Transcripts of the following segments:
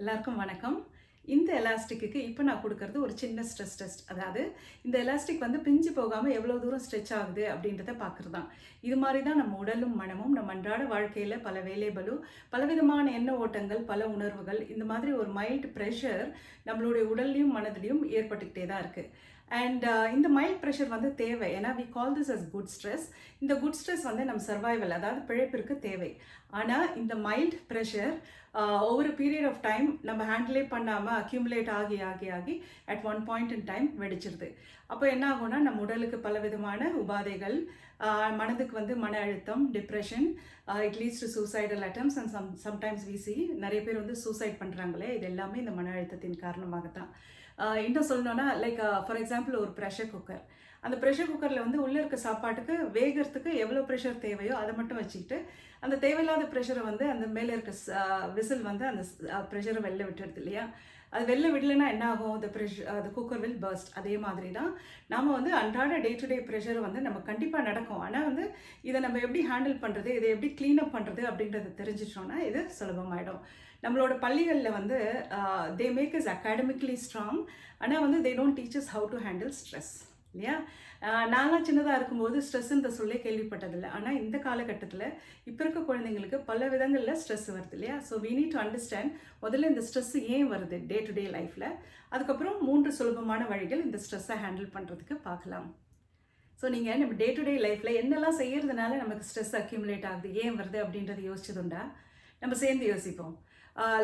எல்லாருக்கும் வணக்கம். இந்த எலாஸ்டிக்குக்கு இப்போ நான் கொடுக்கறது ஒரு சின்ன ஸ்ட்ரெஸ் டெஸ்ட். அதாவது இந்த எலாஸ்டிக் வந்து பிஞ்சு போகாமல் எவ்வளோ தூரம் ஸ்ட்ரெச் ஆகுது அப்படின்றத பார்க்குறது தான். இது மாதிரி தான் நம்ம உடலும் மனமும் நம்ம அன்றாட வாழ்க்கையில் பல வேலைபளு, பலவிதமான எண்ண ஓட்டங்கள், பல உணர்வுகள், இந்த மாதிரி ஒரு மைல்டு ப்ரெஷர் நம்மளுடைய உடல்லையும் மனதிலையும் ஏற்பட்டுக்கிட்டே தான் இருக்குது. அண்ட் இந்த மைல்ட் ப்ரெஷர் வந்து தேவை. ஏன்னா we call this as good stress. இந்த குட் ஸ்ட்ரெஸ் வந்து நம்ம சர்வைவல், அதாவது பிழைப்பிற்கு தேவை. ஆனால் இந்த மைல்ட் ப்ரெஷர் ஒவ்வொரு பீரியட் ஆஃப் டைம் நம்ம ஹேண்டிலே பண்ணாமல் அக்யூமுலேட் ஆகி ஆகி ஆகி at one point in time வெடிச்சிருது. அப்போ என்ன ஆகும்னா நம்ம உடலுக்கு பலவிதமான உபாதைகள், மனதுக்கு வந்து மன அழுத்தம், depression, it leads to suicidal attempts and sometimes விசி நிறைய பேர் வந்து சூசைட் பண்ணுறாங்களே, இது எல்லாமே இந்த மன அழுத்தத்தின் காரணமாகத்தான். இன்னும் சொல்லணும்னா லைக் ஃபார் எக்ஸாம்பிள் ஒரு ப்ரெஷர் குக்கர். அந்த ப்ரெஷர் குக்கரில் வந்து உள்ளே இருக்க சாப்பாட்டுக்கு வேகிறதுக்கு எவ்வளோ ப்ரெஷர் தேவையோ அதை மட்டும் வச்சுக்கிட்டு அந்த தேவையில்லாத ப்ரெஷரை வந்து அந்த மேலே இருக்க விசில் வந்து அந்த ப்ரெஷரை வெளில விட்டுடுது இல்லையா. அது வெளில விடலைன்னா என்ன ஆகும்? அந்த குக்கர் வில் பர்ஸ்ட். அதே மாதிரி தான் நாம் வந்து அன்றாட டே டு டே ப்ரெஷர் வந்து நம்ம கண்டிப்பாக நடக்கும். ஆனால் வந்து இதை நம்ம எப்படி ஹேண்டில் பண்ணுறது, இதை எப்படி க்ளீனப் பண்ணுறது அப்படின்றத தெரிஞ்சிட்டோன்னா இது சுலபமாயிடும். நம்மளோட பள்ளிகளில் வந்து they make is academically strong, ஆனால் வந்து they don't teach as how to handle stress இல்லையா. நான்லாம் சின்னதாக இருக்கும்போது ஸ்ட்ரெஸ்ஸுன்ற சொல்லே கேள்விப்பட்டதில்லை. ஆனால் இந்த காலகட்டத்தில் இப்போ இருக்க குழந்தைங்களுக்கு பல விதங்களில் ஸ்ட்ரெஸ் வருது இல்லையா. So we need to understand முதல்ல இந்த ஸ்ட்ரெஸ் ஏன் வருது டே டு டே லைஃப்பில். அதுக்கப்புறம் 3 சுலபமான வழிகள் இந்த ஸ்ட்ரெஸ்ஸை ஹேண்டில் பண்ணுறதுக்கு பார்க்கலாம். ஸோ நீங்கள் நம்ம டே டு டே லைஃப்பில் என்னெல்லாம் செய்கிறதுனால நமக்கு ஸ்ட்ரெஸ் அக்யூமுலேட் ஆகுது, ஏன் வருது அப்படின்றத யோசிச்சதுண்டா? நம்ம சேர்ந்து யோசிப்போம்.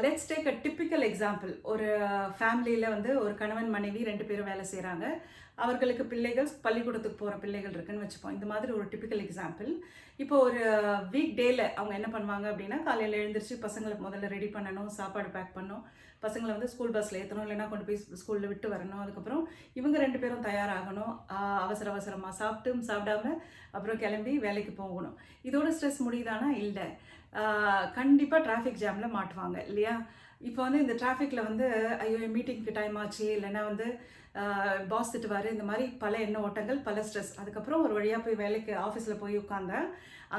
Let's take a typical example. ஒரு ஃபேமிலியில் வந்து ஒரு கணவன் மனைவி 2 பேரும் வேலை செய்கிறாங்க. அவர்களுக்கு பிள்ளைகள் பள்ளிக்கூடத்துக்கு போகிற பிள்ளைகள் இருக்குன்னு வச்சுப்போம். இந்த மாதிரி ஒரு டிப்பிக்கல் எக்ஸாம்பிள். இப்போ ஒரு வீக் டேயில் அவங்க என்ன பண்ணுவாங்க அப்படின்னா, காலையில் எழுந்திரிச்சு பசங்களை முதல்ல ரெடி பண்ணணும், சாப்பாடு பேக் பண்ணணும், பசங்களை வந்து ஸ்கூல் பஸ்ஸில் ஏற்றணும், இல்லைனா கொண்டு போய் ஸ்கூலில் விட்டு வரணும். அதுக்கப்புறம் இவங்க 2 பேரும் தயாராகணும், அவசர அவசரமாக சாப்பிட்டும் சாப்பிடாம அப்புறம் கிளம்பி வேலைக்கு போகணும். இதோட ஸ்ட்ரெஸ் முடியுதானா? இல்லை. கண்டிப்பாக டிராஃபிக் ஜாமில் மாட்டுவாங்க இல்லையா. இப்போ வந்து இந்த டிராஃபிக்கில் வந்து ஐயோ மீட்டிங்க்கு டைம் ஆச்சு, இல்லைன்னா வந்து பாஸ் திட்டுவார், இந்த மாதிரி பல எண்ண ஓட்டங்கள், பல ஸ்ட்ரெஸ். அதுக்கப்புறம் ஒரு வழியாக போய் வேலைக்கு ஆஃபீஸில் போய் உட்காந்தா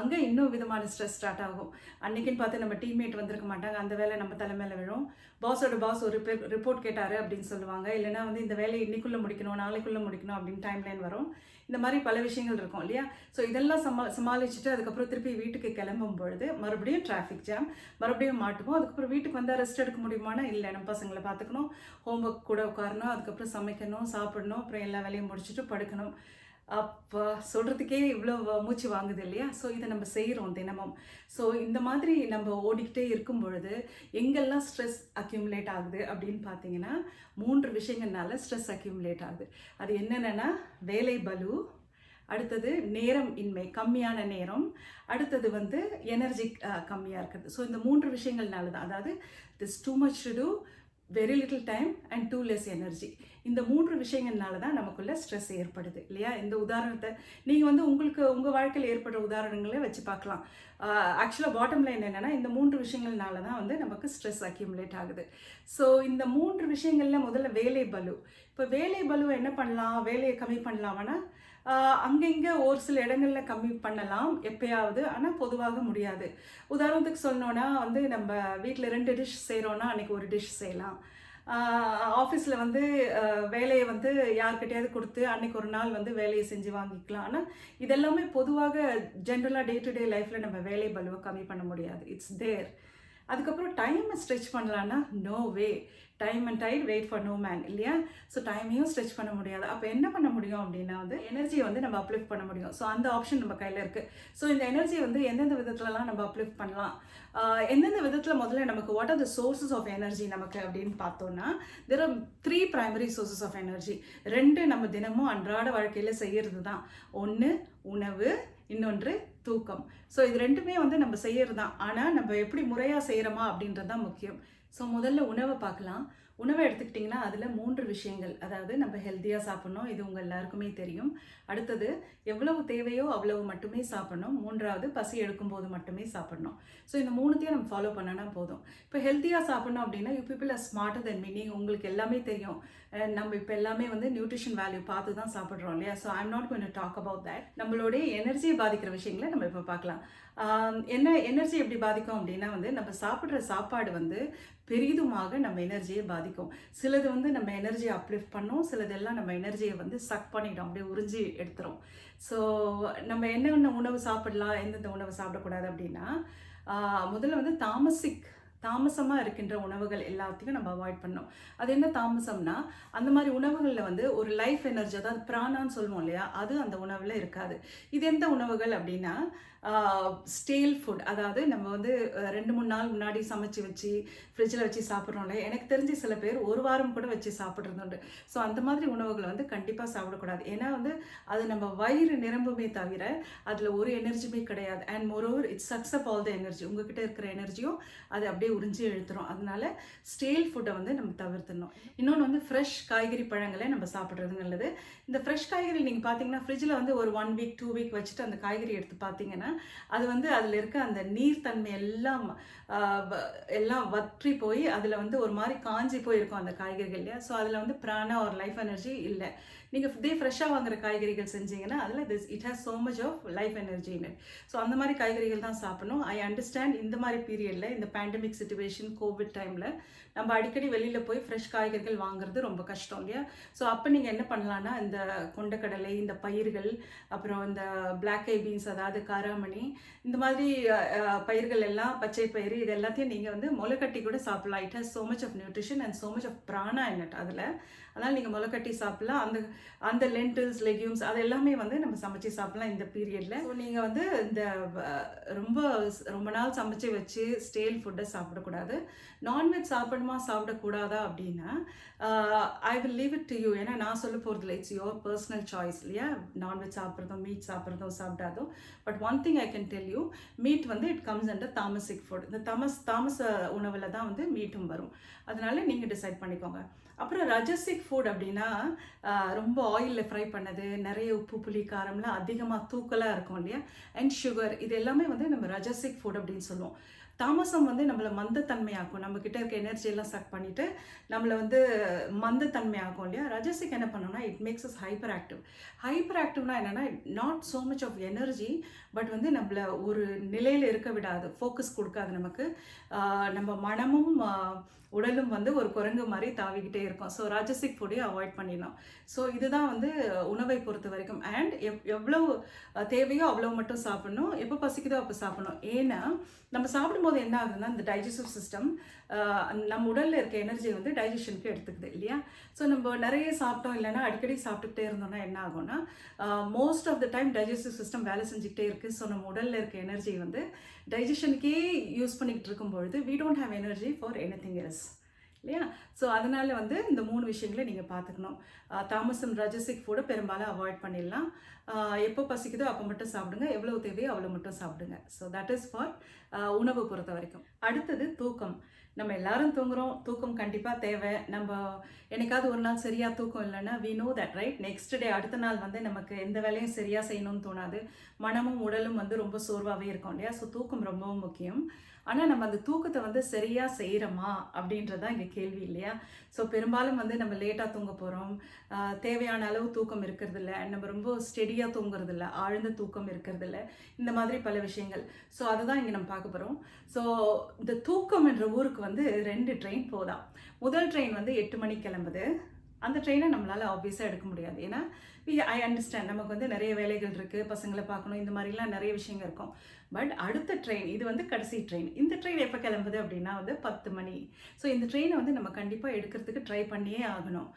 அங்கே இன்னும் விதமான ஸ்ட்ரெஸ் ஸ்டார்ட் ஆகும். அன்றைக்கின்னு பார்த்து நம்ம டீம்மேட் வந்திருக்க மாட்டாங்க, அந்த வேலை நம்ம தலைமையில் விழும். பாஸோட பாஸ் ஒரு ரிப்போர்ட் கேட்டார் அப்படின்னு சொல்லுவாங்க, இல்லைனா வந்து இந்த வேலையை இன்னைக்குள்ளே முடிக்கணும், நாளைக்குள்ளே முடிக்கணும் அப்படின்னு டைம்லைன் வரும். இந்த மாதிரி பல விஷயங்கள் இருக்கும் இல்லையா. ஸோ இதெல்லாம் சமாளிச்சுட்டு அதுக்கப்புறம் திருப்பி வீட்டுக்கு கிளம்பும் பொழுது மறுபடியும் டிராஃபிக் ஜாம், மறுபடியும் மாட்டுவோம். அதுக்கப்புறம் வீட்டுக்கு வந்தால் ரெஸ்ட் எடுக்க முடியுமானா இல்லை. நம்ம பசங்களை பார்த்துக்கணும், ஹோம்ஒர்க் கூட உட்காரணும், அதுக்கப்புறம் சமைக்கணும், சாப்பிடணும், அப்புறம் எல்லா வேலையும் முடிச்சுட்டு படுக்கணும். அப்போ சொல்கிறதுக்கே இவ்வளோ மூச்சு வாங்குது இல்லையா. ஸோ இதை நம்ம செய்கிறோம் தினமும். ஸோ இந்த மாதிரி நம்ம ஓடிக்கிட்டே இருக்கும் பொழுது எங்கெல்லாம் ஸ்ட்ரெஸ் அக்யூமுலேட் ஆகுது அப்படின்னு பார்த்தீங்கன்னா 3 விஷயங்கள்னால ஸ்ட்ரெஸ் அக்யூமுலேட் ஆகுது. அது என்னென்னா வேலை பளு, அடுத்தது நேரம் இன்மை, கம்மியான நேரம், அடுத்தது வந்து எனர்ஜி கம்மியாக இருக்குது. ஸோ இந்த 3 விஷயங்கள்னால தான், அதாவது this too much to do, very little time and too less energy. இந்த 3 விஷயங்கள்னால தான் நமக்குள்ள ஸ்ட்ரெஸ் ஏற்படுது இல்லையா. இந்த உதாரணத்தை நீங்கள் வந்து உங்கள் வாழ்க்கையில் ஏற்படுற உதாரணங்களை வச்சு பார்க்கலாம். ஆக்சுவலாக பாட்டம் லைன் என்னென்னா, இந்த 3 விஷயங்கள்னால தான் வந்து நமக்கு ஸ்ட்ரெஸ் அக்யூமுலேட் ஆகுது. ஸோ இந்த 3 விஷயங்களில் முதல்ல வேலை பளு. இப்போ வேலை பளுவை என்ன பண்ணலாம், வேலையை கம்மி பண்ணலாம்னா அங்கங்கே ஒரு சில இடங்களில் கம்மி பண்ணலாம் எப்பயாவது, ஆனால் பொதுவாக முடியாது. உதாரணத்துக்கு சொல்லணுன்னா வந்து நம்ம வீட்டில் 2 டிஷ் செய்கிறோன்னா அன்றைக்கி ஒரு டிஷ் செய்யலாம். ஆஃபீஸில் வந்து வேலையை வந்து யார்கிட்டையாவது கொடுத்து அன்றைக்கி ஒரு நாள் வந்து வேலையை செஞ்சு வாங்கிக்கலாம். ஆனால் இதெல்லாமே பொதுவாக ஜென்ரலாக டே டு டே லைஃப்பில் நம்ம வேலை பளுவை கம்மி பண்ண முடியாது. It's there. அதுக்கப்புறம் டைமை ஸ்ட்ரெச் பண்ணலான்னா no way. Time and tide wait for no man இல்லையா. ஸோ டைமையும் ஸ்ட்ரெச் பண்ண முடியாது. அப்போ என்ன பண்ண முடியும் அப்படின்னா வந்து எனர்ஜியை வந்து நம்ம அப்லிஃப்ட் பண்ண முடியும். ஸோ அந்த ஆப்ஷன் நம்ம கையில் இருக்குது. ஸோ இந்த எனர்ஜியை வந்து எந்தெந்த விதத்துலலாம் நம்ம அப்லிஃப்ட் பண்ணலாம், எந்தெந்த விதத்தில் முதல்ல நமக்கு what are the sources of energy நமக்கு அப்படின்னு பார்த்தோன்னா, there are 3 primary sources of energy. 2 நம்ம தினமும் அன்றாட வாழ்க்கையில் செய்கிறது தான். ஒன்று உணவு, இன்னொன்று தூக்கம். ஸோ இது 2மே வந்து நம்ம செய்கிறது தான். ஆனால் நம்ம எப்படி முறையாக செய்கிறோமா அப்படின்றது தான் முக்கியம். ஸோ முதல்ல உணவை பார்க்கலாம். உணவை எடுத்துக்கிட்டிங்கன்னா அதில் 3 விஷயங்கள். அதாவது நம்ம ஹெல்த்தியாக சாப்பிட்ணும். இது உங்கள் எல்லாருக்குமே தெரியும். அடுத்தது எவ்வளவு தேவையோ அவ்வளவு மட்டுமே சாப்பிட்ணும். 3வது பசி எடுக்கும்போது மட்டுமே சாப்பிட்ணும். ஸோ இந்த 3த்தையும் நம்ம ஃபாலோ பண்ணனா போதும். இப்போ ஹெல்த்தியாக சாப்பிட்ணும் அப்படின்னா you people are smarter than me. உங்களுக்கு எல்லாமே தெரியும். நம்ம இப்போ எல்லாமே வந்து நியூட்ரிஷன் வேல்யூ பார்த்து தான் சாப்பிட்றோம் இல்லையா? So I am not going to talk about that. நம்மளுடைய எனர்ஜியை பாதிக்கிற விஷயங்களை நம்ம இப்போ பார்க்கலாம். என்ன எனர்ஜி எப்படி பாதிக்கும் அப்படின்னா வந்து நம்ம சாப்பிட்ற சாப்பாடு வந்து பெரிதுமாக நம்ம எனர்ஜியை பாதிக்கும். சிலது வந்து நம்ம எனர்ஜியை அப்லிஃப்ட் பண்ணும், சிலதெல்லாம் நம்ம எனர்ஜியை வந்து சக் பண்ணிடும், அப்படியே உறிஞ்சி எடுத்துரும். ஸோ நம்ம என்னென்ன உணவு சாப்பிடலாம், எந்தெந்த உணவு சாப்பிடக்கூடாது அப்படின்னா, முதல்ல வந்து தாமசமாக இருக்கின்ற உணவுகள் எல்லாத்தையும் நம்ம அவாய்ட் பண்ணணும். அது என்ன தாமசம்னா, அந்த மாதிரி உணவுகளில் வந்து ஒரு லைஃப் எனர்ஜி, அதாவது பிராணான்னு சொல்லுவோம் இல்லையா, அது அந்த உணவில் இருக்காது. இது எந்த உணவுகள் அப்படின்னா, ஸ்டேல் ஃபுட். அதாவது நம்ம வந்து 2-3 நாள் முன்னாடி சமைச்சு வச்சு ஃப்ரிட்ஜில் வச்சு சாப்பிட்றோம் இல்லையா, எனக்கு தெரிஞ்சு சில பேர் 1 வாரம் கூட வச்சு சாப்பிட்றது உண்டு. ஸோ அந்த மாதிரி உணவுகளை வந்து கண்டிப்பாக சாப்பிடக்கூடாது. ஏன்னா வந்து அது நம்ம வயிறு நிரம்புமே தவிர அதில் ஒரு எனர்ஜியுமே கிடையாது. And moreover it's sucks up all the energy. உங்ககிட்ட இருக்கிற எனர்ஜியும் அது அப்படியே உறிஞ்சி இழுத்துரும். அதனால ஸ்டேல் ஃபுட்டை வந்து நம்ம தவிர்த்துடணும். இன்னொன்று வந்து ஃப்ரெஷ் காய்கறி பழங்களை நம்ம சாப்பிட்றது நல்லது. இந்த ஃப்ரெஷ் காய்கறி நீங்கள் பார்த்தீங்கன்னா ஃப்ரிட்ஜில் வந்து ஒரு 1 வீக் 2 வீக் வச்சுட்டு அந்த காய்கறி எடுத்து பார்த்தீங்கன்னா அது வந்து அதில் இருக்க அந்த நீர்த்தன்மை எல்லாம் வற்றி போய் அதில் வந்து ஒரு மாதிரி காஞ்சி போயிருக்கும் அந்த காய்கறிகள் இல்லையா. ஸோ அதில் வந்து பிராணா ஒரு லைஃப் எனர்ஜி இல்லை. நீங்கள் ஃப்ரெஷ்ஷாக வாங்குற காய்கறிகள் செஞ்சீங்கன்னா அதில் it has so much of life energy in it. So அந்த மாதிரி காய்கறிகள் தான் சாப்பிடணும். ஐ அண்டர்ஸ்டாண்ட் இந்த மாதிரி பீரியடில், இந்த பேண்டமிக் சிச்சுவேஷன், கோவிட் டைமில் நம்ம அடிக்கடி வெளியில் போய் ஃப்ரெஷ் காய்கறிகள் வாங்குறது ரொம்ப கஷ்டம் இல்லையா. ஸோ அப்போ நீங்கள் என்ன பண்ணலான்னா, இந்த கொண்டக்கடலை, இந்த பயிர்கள், அப்புறம் இந்த பிளாக் ஐ பீன்ஸ், அதாவது காராமணி, இந்த மாதிரி பயிர்கள் எல்லாம், பச்சை பயிறு, இது எல்லாத்தையும் நீங்கள் வந்து முளைக்கட்டி கூட சாப்பிடலாம். It has so much of nutrition and so much of prana in it. அதனால் நீங்கள் முளைக்கட்டி சாப்பிடலாம். அந்த லென்டில்ஸ், லெக்யூம்ஸ் அது எல்லாமே வந்து நம்ம சமைச்சு சாப்பிடலாம் இந்த பீரியடில். ஸோ நீங்கள் வந்து இந்த ரொம்ப நாள் சமைச்சு வச்சு ஸ்டேல் ஃபுட்டை சாப்பிடக்கூடாது. நான்வெஜ் சாப்பிடக்கூடாதா அப்படின்னா I will leave it to you. ஏன்னா நான் சொல்ல போகிறதில்ல, இட்ஸ் யுவர் பர்சனல் சாய்ஸ் இல்லையா. நான்வெஜ் சாப்பிட்றதும் மீட் சாப்பிட்றதும் சாப்பிடாதும். But one thing I can tell you, meat வந்து it comes under tamasic food. இந்த தாமச உணவில் தான் வந்து மீட்டும் வரும். அதனால நீங்கள் டிசைட் பண்ணிக்கோங்க. அப்புறம் ரஜசிக் ஃபுட் அப்படின்னா ரொம்ப ஆயிலில் ஃப்ரை பண்ணது, நிறைய உப்பு புளி காரம்லாம் அதிகமாக தூக்கலாக இருக்கும் இல்லையா, அண்ட் சுகர், இது எல்லாமே வந்து நம்ம ரஜசிக் ஃபுட் அப்படின்னு சொல்லுவோம். தாமசம் வந்து நம்மளை மந்தத்தன்மையாக்கும். நம்மக்கிட்ட இருக்க எனர்ஜியெல்லாம் சக் பண்ணிவிட்டு நம்மளை வந்து மந்தத்தன்மையாகும் இல்லையா. ரஜசிக் என்ன பண்ணோம்னா, இட் மேக்ஸ் அஸ் ஹைப்பர் ஆக்டிவ்னா என்னென்னா, not so much of energy, but வந்து நம்மளை ஒரு நிலையில் இருக்க விடாது, ஃபோக்கஸ் கொடுக்காது நமக்கு. நம்ம மனமும் உடலும் வந்து ஒரு குரங்கு மாதிரி தாவிக்கிட்டே இருக்கும். ஸோ ராஜசிக் ஃபுட்டையும் அவாய்ட் பண்ணிடணும். ஸோ இதுதான் வந்து உணவை பொறுத்த வரைக்கும். அண்ட் எவ்வளவு தேவையோ அவ்வளோ மட்டும் சாப்பிடணும், எப்போ பசிக்குதோ அப்போ சாப்பிடணும். ஏன்னா நம்ம சாப்பிடும்போது என்ன ஆகுதுன்னா, இந்த டைஜஸ்டிவ் சிஸ்டம் நம்ம உடலில் இருக்க எனர்ஜியை வந்து டைஜஷனுக்கு எடுத்துக்குது இல்லையா. ஸோ நம்ம நிறைய சாப்பிட்டோம், இல்லைன்னா அடிக்கடி சாப்பிட்டுக்கிட்டே இருந்தோம்னா என்ன ஆகும்னா, most of the time digestive system வேலை செஞ்சுக்கிட்டே இருக்குது. ஸோ நம்ம உடலில் இருக்க எனர்ஜி வந்து டைஜஷனுக்கே யூஸ் பண்ணிக்கிட்டு இருக்கும்பொழுது we don't have energy for anything else இல்லையா. ஸோ அதனால் வந்து இந்த 3 விஷயங்களை நீங்கள் பார்த்துக்கணும். தாமசம் ரஜசிக் ஃபுட்டை பெரும்பாலும் அவாய்ட் பண்ணிடலாம். எப்போ பசிக்குதோ அப்போ மட்டும் சாப்பிடுங்க, எவ்வளோ தேவையோ அவ்வளோ மட்டும் சாப்பிடுங்க. ஸோ தட் இஸ் ஃபார் உணவு பொறுத்த வரைக்கும். அடுத்தது தூக்கம். நம்ம எல்லாரும் தூங்குறோம், தூக்கம் கண்டிப்பாக தேவை. நம்ம என்னைக்காவது ஒரு நாள் சரியாக தூக்கம் இல்லைன்னா we know that right, next day அடுத்த நாள் வந்து நமக்கு எந்த வேலையும் சரியாக செய்யணும்னு தோணாது, மனமும் உடலும் வந்து ரொம்ப சோர்வாகவே இருக்கும் இல்லையா. ஸோ தூக்கம் ரொம்பவும் முக்கியம். ஆனால் நம்ம அந்த தூக்கத்தை வந்து சரியாக செய்கிறோமா அப்படின்றதான் இங்கே கேள்வி இல்லையா. ஸோ பெரும்பாலும் வந்து நம்ம லேட்டாக தூங்க போகிறோம், தேவையான அளவு தூக்கம் இருக்கிறதில்ல, நம்ம ரொம்ப ஸ்டெடியாக தூங்குறதில்ல, ஆழ்ந்த தூக்கம் இருக்கிறதில்ல, இந்த மாதிரி பல விஷயங்கள். ஸோ அதுதான் இங்கே நம்ம பார்க்க போகிறோம். ஸோ இந்த தூக்கம் என்ற ஊருக்கு வந்து 2 ட்ரெயின் போதாம். முதல் ட்ரெயின் வந்து 8 மணிக்கு கிளம்புது. அந்த ட்ரெயினை நம்மளால் ஆப்வியஸாக எடுக்க முடியாது. ஏன்னா ஐ அண்டர்ஸ்டாண்ட், நமக்கு வந்து நிறைய வேலைகள் இருக்குது, பசங்களை பார்க்கணும், இந்த மாதிரிலாம் நிறைய விஷயங்கள் இருக்கும். பட் அடுத்த ட்ரெயின், இது வந்து கடைசி ட்ரெயின். இந்த ட்ரெயின் எப்போ கிளம்புது அப்படின்னா வந்து 10 மணி. ஸோ இந்த ட்ரெயினை வந்து நம்ம கண்டிப்பாக எடுக்கிறதுக்கு ட்ரை பண்ணியே ஆகணும்.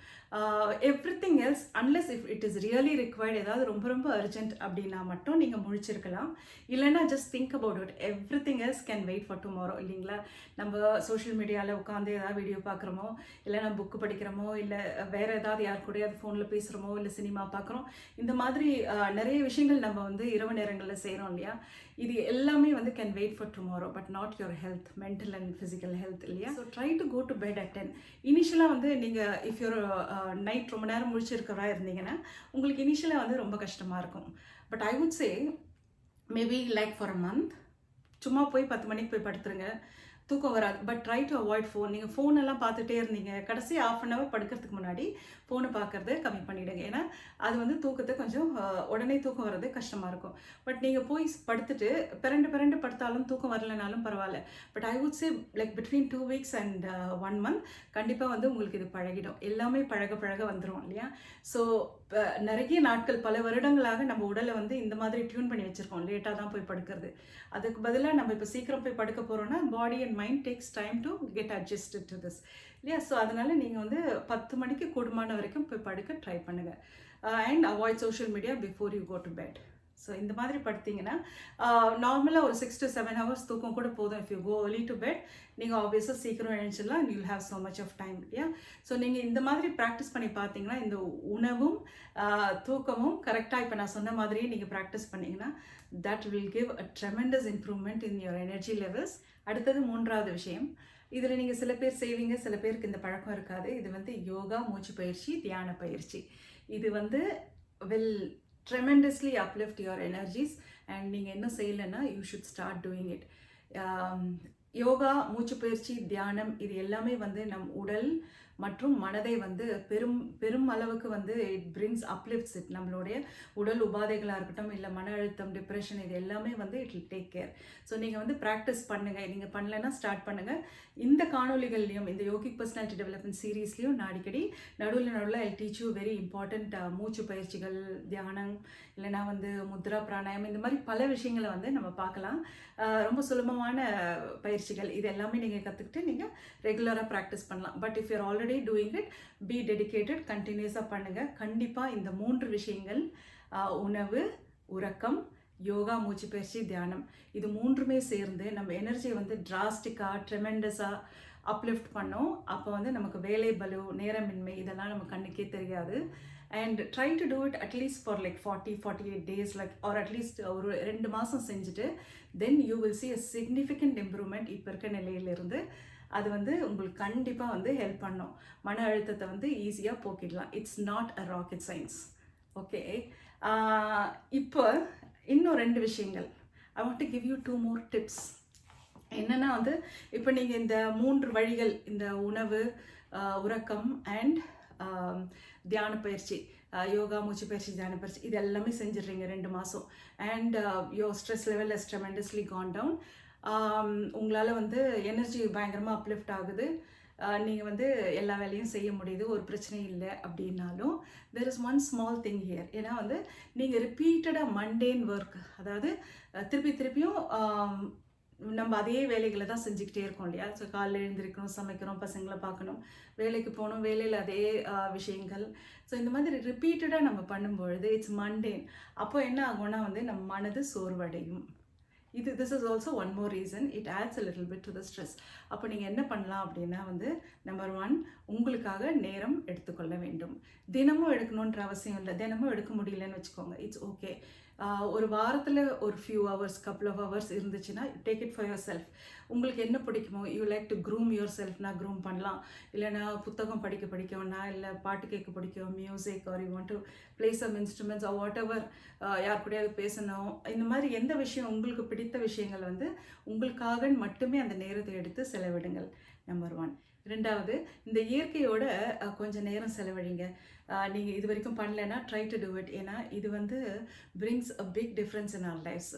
Everything else unless if it is really required, ஏதாவது ரொம்ப ரொம்ப அர்ஜென்ட் அப்படின்னா மட்டும் நீங்கள் முழிச்சிருக்கலாம். இல்லைன்னா just think about it, everything else can wait for tomorrow இல்லைங்களா. நம்ம சோஷியல் மீடியாவில் உட்காந்து ஏதாவது வீடியோ பார்க்குறோமோ, இல்லைனா புக்கு படிக்கிறோமோ, இல்லை வேறு ஏதாவது யார் கூடயாவது ஃபோனில் பேசுகிறோமோ, இல்லை சினிமா பார்க்குறோம். இந்த மாதிரி நிறைய விஷயங்கள் நம்ம வந்து இரவு நேரங்களில் செய்கிறோம் இல்லையா? இது எல்லாமே வந்து can wait for tomorrow but not your health, mental and physical health இல்லையா? So try to go to bed at 10. இனிஷியலாக வந்து நீங்கள் இஃப் யூர் நைட் ரொம்ப நேரம் முழிச்சிருக்கிறா இருந்தீங்கன்னா உங்களுக்கு இனிஷியலாக வந்து ரொம்ப கஷ்டமாக இருக்கும். But I would say maybe like for a month சும்மா போய் 10 மணிக்கு போய் படுத்துருங்க. தூக்கம் வராது. But try to avoid phone. நீங்கள் ஃபோனெல்லாம் பார்த்துட்டே இருந்தீங்க, கடைசி ½ அன் ஹவர் படுக்கிறதுக்கு முன்னாடி ஃபோனை பார்க்குறத கம்மி பண்ணிவிடுங்க. ஏன்னா அது வந்து தூக்கத்தை கொஞ்சம் உடனே தூக்கம் வர்றது கஷ்டமாக இருக்கும். பட் நீங்கள் போய் படுத்துட்டு பிறண்டு படுத்தாலும் தூக்கம் வரலனாலும் பரவாயில்ல. But I would say like between 2 weeks and 1 month கண்டிப்பாக வந்து உங்களுக்கு இது பழகிடும். எல்லாமே பழக வந்துடும் இல்லையா? ஸோ நிறைய நாட்கள் பல வருடங்களாக நம்ம உடலை வந்து இந்த மாதிரி டியூன் பண்ணி வச்சுருக்கோம், லேட்டாக தான் போய் படுக்கிறது. அதுக்கு பதிலாக நம்ம இப்போ சீக்கிரம் போய் படுக்க போகிறோன்னா body and mind takes time to get adjusted to this இல்லையா? ஸோ அதனால் நீங்கள் வந்து 10 மணிக்கு கூடுமான வரைக்கும் போய் படுக்க ட்ரை பண்ணுங்கள். And avoid social media before you go to bed. So இந்த மாதிரி படுத்திங்கன்னா நார்மலாக ஒரு 6 to 7 ஹவர்ஸ் தூக்கம் கூட போதும். If you go early to bed நீங்கள் ஆப்வியஸாக சீக்கிரம் எழுந்துடலாம் and you'll have so much of time இல்லையா? ஸோ நீங்கள் இந்த மாதிரி ப்ராக்டிஸ் பண்ணி பார்த்தீங்கன்னா இந்த உணவும் தூக்கமும் கரெக்டாக இப்போ நான் சொன்ன மாதிரியே நீங்கள் ப்ராக்டிஸ் பண்ணிங்கன்னா that will give a tremendous improvement in your energy levels. அடுத்தது 3வது விஷயம், இதில் நீங்கள் சில பேர் செய்வீங்க, சில பேருக்கு இந்த பழக்கம் இருக்காது. இது வந்து யோகா, மூச்சு பயிற்சி, தியான பயிற்சி. இது வந்து will tremendously uplift your energies and நீங்கள் என்ன செய்யலைன்னா you should start doing it. Yoga, மூச்சு பயிற்சி, தியானம் இது எல்லாமே வந்து நம் உடல் மற்றும் மனதை வந்து பெரும் அளவுக்கு வந்து இட் பிரிங்ஸ் அப்லிஃப்ட்ஸ் இட். நம்மளுடைய உடல் உபாதைகளாக இருக்கட்டும், இல்லை மன அழுத்தம், டிப்ரெஷன் இது எல்லாமே வந்து it will take care. So நீங்கள் வந்து ப்ராக்டிஸ் பண்ணுங்கள். நீங்கள் பண்ணலைன்னா ஸ்டார்ட் பண்ணுங்கள். இந்த காணொலிகள்லையும் இந்த யோகிக் பர்சனாலிட்டி டெவலப்மெண்ட் சீரீஸ்லையும் நான் அடிக்கடி நடுவில் I teach you very important மூச்சு பயிற்சிகள், தியானம், இல்லைனா வந்து முத்ரா பிராணாயம், இந்த மாதிரி பல விஷயங்களை வந்து நம்ம பார்க்கலாம். ரொம்ப சுலபமான பயிற்சிகள் இது எல்லாமே நீங்கள் கற்றுக்கிட்டு நீங்கள் ரெகுலராக ப்ராக்டிஸ் பண்ணலாம். But if you're already doing it, be dedicated, கண்டினியூஸாக பண்ணுங்கள். கண்டிப்பாக இந்த 3 விஷயங்கள் உணவு, உறக்கம், யோகா, மூச்சு பயிற்சி, தியானம் இது 3மே சேர்ந்து நம்ம எனர்ஜியை வந்து டிராஸ்டிக்காக ட்ரெமெண்டஸாக அப்லிஃப்ட் பண்ணோம். அப்போ வந்து நமக்கு வேலை பலு, நேரமின்மை இதெல்லாம் நம்ம கண்ணுக்கே தெரியாது. and try to do it at least for like 40-48 days, like or at least ஒரு 2 மாதம் செஞ்சுட்டு then you will see a significant improvement. இப்போ இருக்க நிலையிலிருந்து அது வந்து உங்களுக்கு கண்டிப்பாக வந்து ஹெல்ப் பண்ணும். மன அழுத்தத்தை வந்து ஈஸியாக போக்கிடலாம். It's not a rocket science. Okay, இப்போ இன்னும் 2 விஷயங்கள் I want to give you 2 more tips. என்னென்னா வந்து இப்போ நீங்கள் இந்த 3 வழிகள், இந்த உணவு, உறக்கம் அண்ட் தியான பயிற்சி, யோகா, மூச்சு பயிற்சி, தியான பயிற்சி இது எல்லாமே செஞ்சிடுறீங்க 2 மாதம் and your stress level is tremendously gone down. உங்களால் வந்து எனர்ஜி பயங்கரமாக அப்லிஃப்ட் ஆகுது. நீங்கள் வந்து எல்லா வேலையும் செய்ய முடியுது, ஒரு பிரச்சனையும் இல்லை அப்படின்னாலும் there is one small thing here. ஏன்னா வந்து நீங்கள் ரிப்பீட்டடாக மண்டேன் ஒர்க், அதாவது திருப்பியும் நம்ம அதே வேலைகளை தான் செஞ்சுக்கிட்டே இருக்கோம் இல்லையா? ஸோ காலையில் எழுந்திரிக்கணும், சமைக்கிறோம், பசங்களை பார்க்கணும், வேலைக்கு போகணும், வேலையில் அதே விஷயங்கள். ஸோ இந்த மாதிரி ரிப்பீட்டடாக நம்ம பண்ணும்பொழுது இட்ஸ் மண்டேன். அப்போ என்ன ஆகும்னா வந்து நம்ம மனது சோர்வடையும். this is also one more reason it adds a little bit to the stress. அப்போ நீங்கள் என்ன பண்ணலாம் அப்படின்னா வந்து நம்பர் 1, உங்களுக்காக நேரம் எடுத்துக்கொள்ள வேண்டும். தினமும் எடுக்கணுன்ற அவசியம் இல்லை. தினமும் எடுக்க முடியலன்னு வச்சுக்கோங்க, இட்ஸ் ஓகே. ஒரு வாரத்தில் ஒரு few hours, couple of hours இருந்துச்சுன்னா take it for your self. உங்களுக்கு என்ன பிடிக்குமோ, you like to groom your செல்ஃப்னா க்ரூம் பண்ணலாம். இல்லைனா புத்தகம் படிக்கணும்னா, இல்லை பாட்டு கேட்க பிடிக்கும், music, or you want to play some instruments or whatever, யார் கூடயாவது பேசணும், இந்த மாதிரி எந்த விஷயம் உங்களுக்கு பிடித்த விஷயங்கள் வந்து உங்களுக்காக மட்டுமே அந்த நேரத்தை எடுத்து செலவிடுங்கள். நம்பர் 1. 2வது, இந்த இயற்கையோட கொஞ்சம் நேரம் செலவழிங்க. நீங்கள் இது வரைக்கும் பண்ணலைன்னா ட்ரை டு டூ இட். ஏன்னா இது வந்து brings a big difference in our lifes.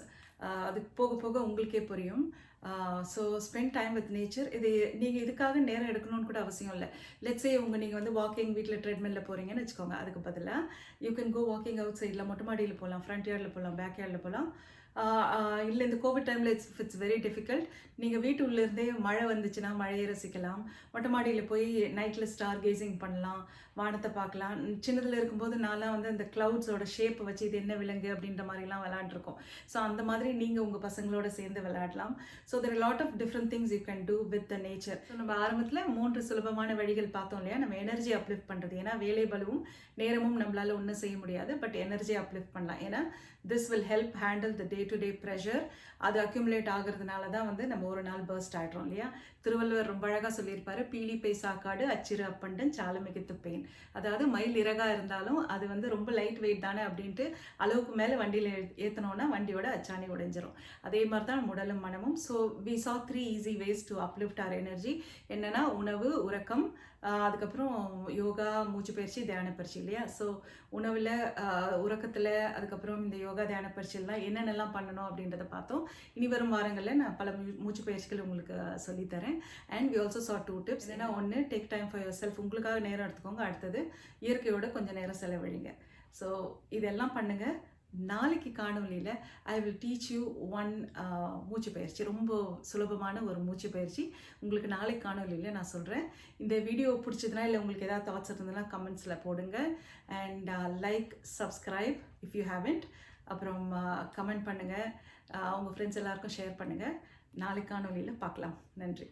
அது போக போக உங்களுக்கே புரியும். So spend time with nature. இது நீங்கள் இதுக்காக நேரம் எடுக்கணும்னு கூட அவசியம் இல்லை. லெட்ஸே நீங்கள் வந்து வாக்கிங் வீட்டில் ட்ரெட்மில்லில் போகிறீங்கன்னு வச்சுக்கோங்க. அதுக்கு பதிலாக you can go walking out சைடில், மொட்டை மாடியில் போகலாம், ஃப்ரண்ட் யார்டில் போகலாம், பேக் யார்டில் போகலாம், இல்லை இந்த கோவிட் டைமில் இட்ஸ் வெரி டிஃபிகல்ட், நீங்கள் வீட்டு உள்ளேருந்தே மழை வந்துச்சுன்னா மழையை ரசிக்கலாம். மொட்டை மாடியில் போய் நைட்டில் ஸ்டார் கேசிங் பண்ணலாம், வானத்தை பார்க்கலாம். சின்னதில் இருக்கும்போது நான்லாம் வந்து அந்த க்ளவுட்ஸோட ஷேப்பை வச்சு இது என்ன விலங்கு அப்படின்ற மாதிரிலாம் விளையாண்டுருக்கோம். ஸோ அந்த மாதிரி நீங்கள் உங்கள் பசங்களோட சேர்ந்து விளையாடலாம். So there lot of different things you can do with the nature. So நம்ம ஆரம்பத்தில் 3 சுலபமான வழிகள் பார்த்தோம் இல்லையா, நம்ம எனர்ஜி அப்லிஃப்ட் பண்ணுறது. ஏன்னா வேலை பலுவும் நேரமும் நம்மளால் ஒன்றும் செய்ய முடியாது, பட் எனர்ஜி அப்லிஃப்ட் பண்ணலாம். ஏன்னா this will help handle the day to day pressure. அது அக்யூமுலேட் ஆகிறதுனால தான் வந்து நம்ம ஒரு நாள் பர்ஸ்ட் ஆகிடுறோம் இல்லையா. திருவள்ளுவர் ரொம்ப அழகாக சொல்லியிருப்பாரு, பீலி பை சாக்காடு அச்சிறு அப்பண்டன் சாலமிகுத்து பெயின். அதாவது மயில் இறகாக இருந்தாலும் அது வந்து ரொம்ப லைட் வெயிட் தானே அப்படின்ட்டு அளவுக்கு மேலே வண்டியில் ஏற்றினோன்னா வண்டியோட அச்சாணி உடைஞ்சிரும். அதே மாதிரி தான் உடலும் மனமும். So we saw 3 easy ways to uplift our energy. என்னென்னா உணவு, உறக்கம், அதுக்கப்புறம் யோகா, மூச்சு பயிற்சி, தியான பயிற்சி இல்லையா. ஸோ உணவில், உறக்கத்தில், அதுக்கப்புறம் இந்த யோகா தியான பயிற்சியெல்லாம் என்னென்னலாம் பண்ணணும் அப்படின்றத பார்த்தோம். இனி வரும் வாரங்களில் நான் பல மூச்சு பயிற்சிகள் உங்களுக்கு சொல்லித்தரேன். And we also saw 2 tips. ஏன்னா ஒன்று, take time for your self, உங்களுக்காக நேரம் எடுத்துக்கோங்க. அடுத்தது, இயற்கையோட கொஞ்சம் நேரம் செலவழிங்க. ஸோ இதெல்லாம் பண்ணுங்கள். நாளைக்கு காணொலியில் I will teach you one மூச்சு பயிற்சி, ரொம்ப சுலபமான ஒரு மூச்சு பயிற்சி உங்களுக்கு நாளைக்கு காணொலியில் நான் சொல்கிறேன். இந்த வீடியோ பிடிச்சதுனா இல்லை உங்களுக்கு ஏதாவது தாட்ஸ் இருந்ததுன்னா கமெண்ட்ஸில் போடுங்க. And like, subscribe if you haven't. அப்புறம் கமெண்ட் பண்ணுங்கள், உங்கள் ஃப்ரெண்ட்ஸ் எல்லாருக்கும் ஷேர் பண்ணுங்கள். நாளைக்கு காணொலியில் பார்க்கலாம். நன்றி.